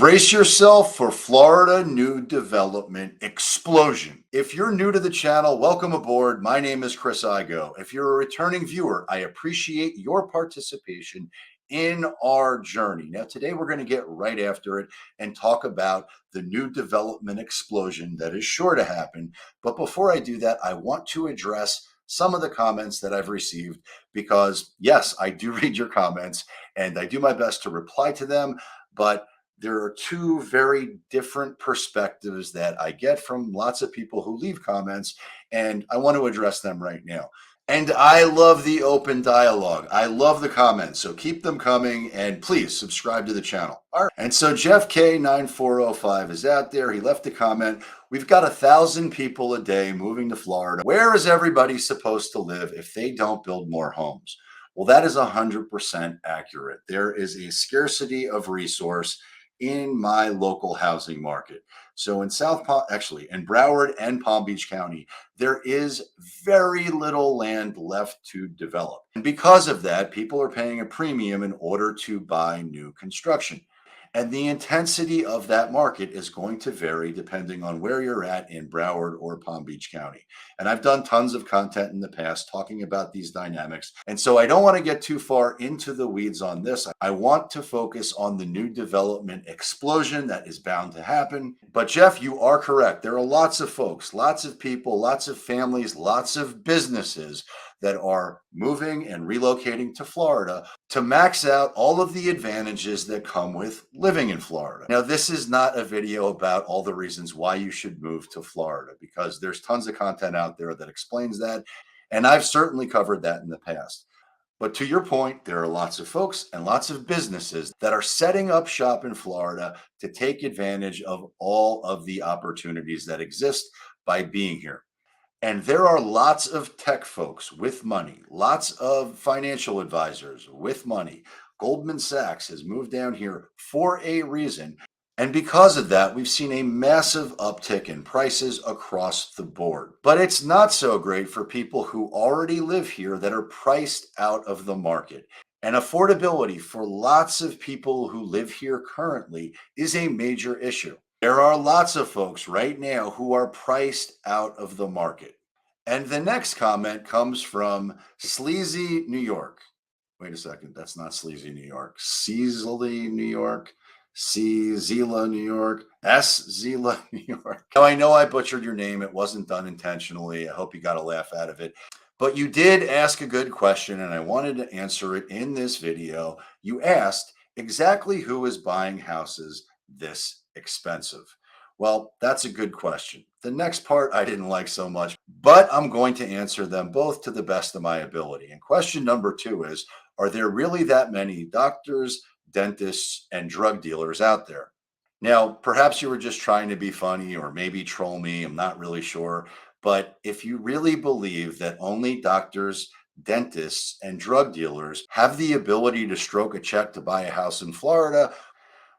Brace yourself for Florida new development explosion. If you're new to the channel, welcome aboard. My name is Chris Igoe. If you're a returning viewer, I appreciate your participation in our journey. Now, today we're going to get right after it and talk about the new development explosion that is sure to happen. But before I do that, I want to address some of the comments that I've received because, yes, I do read your comments and I do my best to reply to them. But there are two very different perspectives that I get from lots of people who leave comments, and I want to address them right now. And I love the open dialogue. I love the comments. So keep them coming and please subscribe to the channel. All right. And so Jeff K9405 is out there. He left a comment. We've got 1,000 people a day moving to Florida. Where is everybody supposed to live if they don't build more homes? Well, that is 100% accurate. There is a scarcity of resource in my local housing market. So in actually in Broward and Palm Beach County, there is very little land left to develop. And because of that, people are paying a premium in order to buy new construction. And the intensity of that market is going to vary depending on where you're at in Broward or Palm Beach County. And I've done tons of content in the past talking about these dynamics. And so I don't want to get too far into the weeds on this. I want to focus on the new development explosion that is bound to happen. But Jeff, you are correct. There are lots of folks, lots of people, lots of families, lots of businesses that are moving and relocating to Florida to max out all of the advantages that come with living in Florida. Now, this is not a video about all the reasons why you should move to Florida, because there's tons of content out there that explains that. And I've certainly covered that in the past. But to your point, there are lots of folks and lots of businesses that are setting up shop in Florida to take advantage of all of the opportunities that exist by being here. And there are lots of tech folks with money, lots of financial advisors with money. Goldman Sachs has moved down here for a reason. And because of that, we've seen a massive uptick in prices across the board. But it's not so great for people who already live here that are priced out of the market. And affordability for lots of people who live here currently is a major issue. There are lots of folks right now who are priced out of the market. And the next comment comes from Sleazy, New York. Wait a second, that's not Sleazy, New York. Seasley, New York. C. Zila, New York. S. Zila, New York. Now, I know I butchered your name. It wasn't done intentionally. I hope you got a laugh out of it. But you did ask a good question, and I wanted to answer it in this video. You asked exactly who is buying houses this expensive. Well, that's a good question. The next part I didn't like so much, but I'm going to answer them both to the best of my ability. And question number 2 is, are there really that many doctors, dentists, and drug dealers out there? Now, perhaps you were just trying to be funny or maybe troll me. I'm not really sure. But if you really believe that only doctors, dentists, and drug dealers have the ability to stroke a check to buy a house in Florida,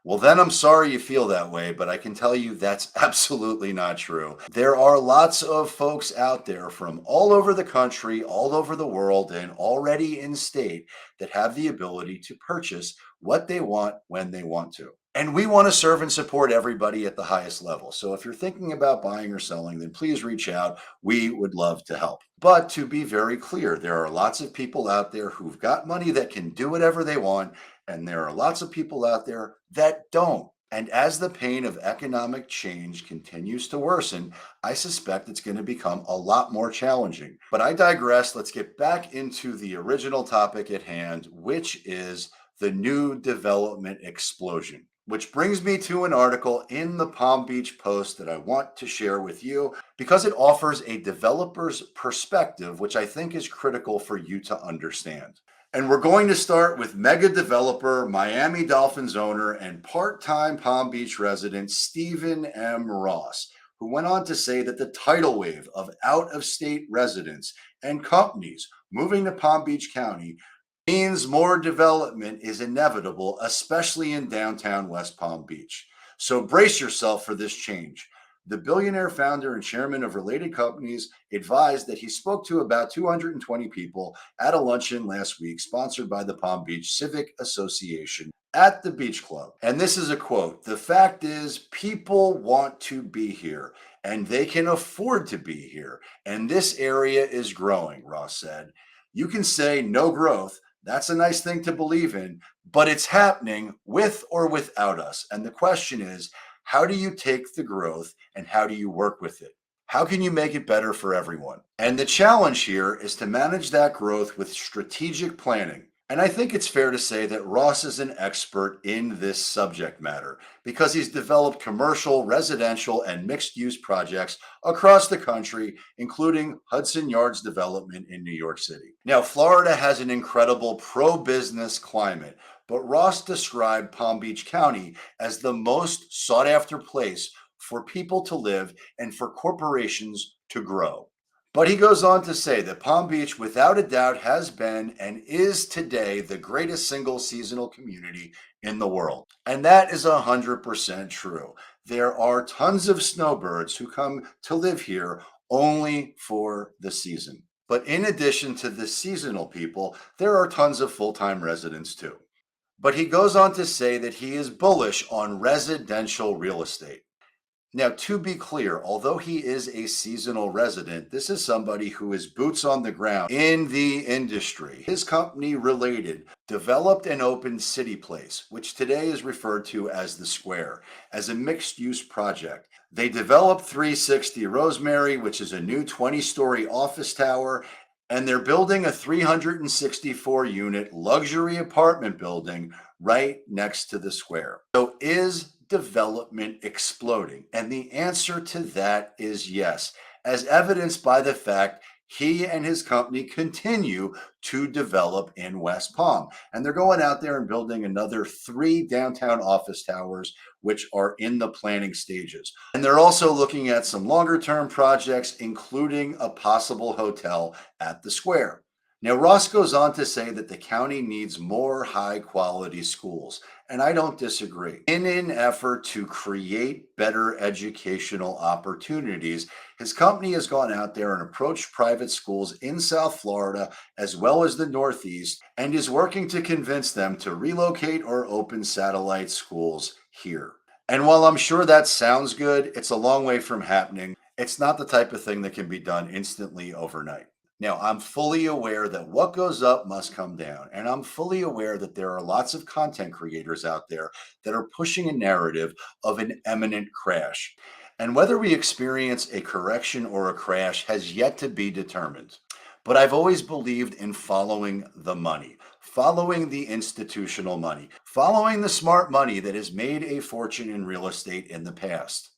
well, then I'm sorry you feel that way, but I can tell you that's absolutely not true. There are lots of folks out there from all over the country, all over the world, and already in state that have the ability to purchase what they want when they want to. And we want to serve and support everybody at the highest level. So if you're thinking about buying or selling, then please reach out. We would love to help. But to be very clear, there are lots of people out there who've got money that can do whatever they want. And there are lots of people out there that don't. And as the pain of economic change continues to worsen, I suspect it's going to become a lot more challenging. But I digress. Let's get back into the original topic at hand, which is the new development explosion. Which brings me to an article in the Palm Beach Post that I want to share with you because it offers a developer's perspective, which I think is critical for you to understand. And we're going to start with mega developer, Miami Dolphins owner, and part-time Palm Beach resident Stephen M. Ross, who went on to say that the tidal wave of out-of-state residents and companies moving to Palm Beach County means more development is inevitable, especially in downtown West Palm Beach. So brace yourself for this change. The billionaire founder and chairman of related companies advised that he spoke to about 220 people at a luncheon last week sponsored by the Palm Beach Civic Association at the beach club. And this is a quote: "The fact is, people want to be here and they can afford to be here. And this area is growing," Ross said. "You can say no growth. That's a nice thing to believe in, but it's happening with or without us. And the question is, how do you take the growth and how do you work with it? How can you make it better for everyone?" And the challenge here is to manage that growth with strategic planning. And I think it's fair to say that Ross is an expert in this subject matter because he's developed commercial, residential, and mixed use projects across the country, including Hudson Yards development in New York City. Now, Florida has an incredible pro business climate, but Ross described Palm Beach County as the most sought after place for people to live and for corporations to grow. But he goes on to say that Palm Beach, without a doubt, has been and is today the greatest single seasonal community in the world. And that is 100% true. There are tons of snowbirds who come to live here only for the season. But in addition to the seasonal people, there are tons of full time residents too. But he goes on to say that he is bullish on residential real estate. Now, to be clear, although he is a seasonal resident, this is somebody who is boots on the ground in the industry. His company, Related, developed and opened City Place, which today is referred to as the Square, as a mixed use project. They developed 360 Rosemary, which is a new 20-story office tower, and they're building a 364 unit luxury apartment building right next to the Square. So, is development exploding? And the answer to that is yes, as evidenced by the fact he and his company continue to develop in West Palm. And they're going out there and building another 3 downtown office towers, which are in the planning stages. And they're also looking at some longer term projects, including a possible hotel at the Square. Now, Ross goes on to say that the county needs more high quality schools, and I don't disagree. In an effort to create better educational opportunities, his company has gone out there and approached private schools in South Florida as well as the Northeast and is working to convince them to relocate or open satellite schools here. And while I'm sure that sounds good, it's a long way from happening. It's not the type of thing that can be done instantly overnight. Now, I'm fully aware that what goes up must come down. And I'm fully aware that there are lots of content creators out there that are pushing a narrative of an imminent crash. And whether we experience a correction or a crash has yet to be determined. But I've always believed in following the money, following the institutional money, following the smart money that has made a fortune in real estate in the past,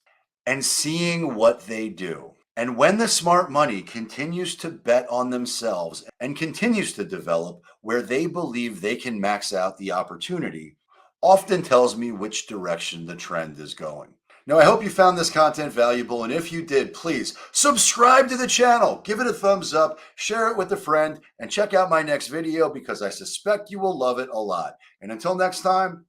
and seeing what they do. And when the smart money continues to bet on themselves and continues to develop where they believe they can max out the opportunity, often tells me which direction the trend is going. Now, I hope you found this content valuable, and if you did, please subscribe to the channel, give it a thumbs up, share it with a friend, and check out my next video because I suspect you will love it a lot. And until next time,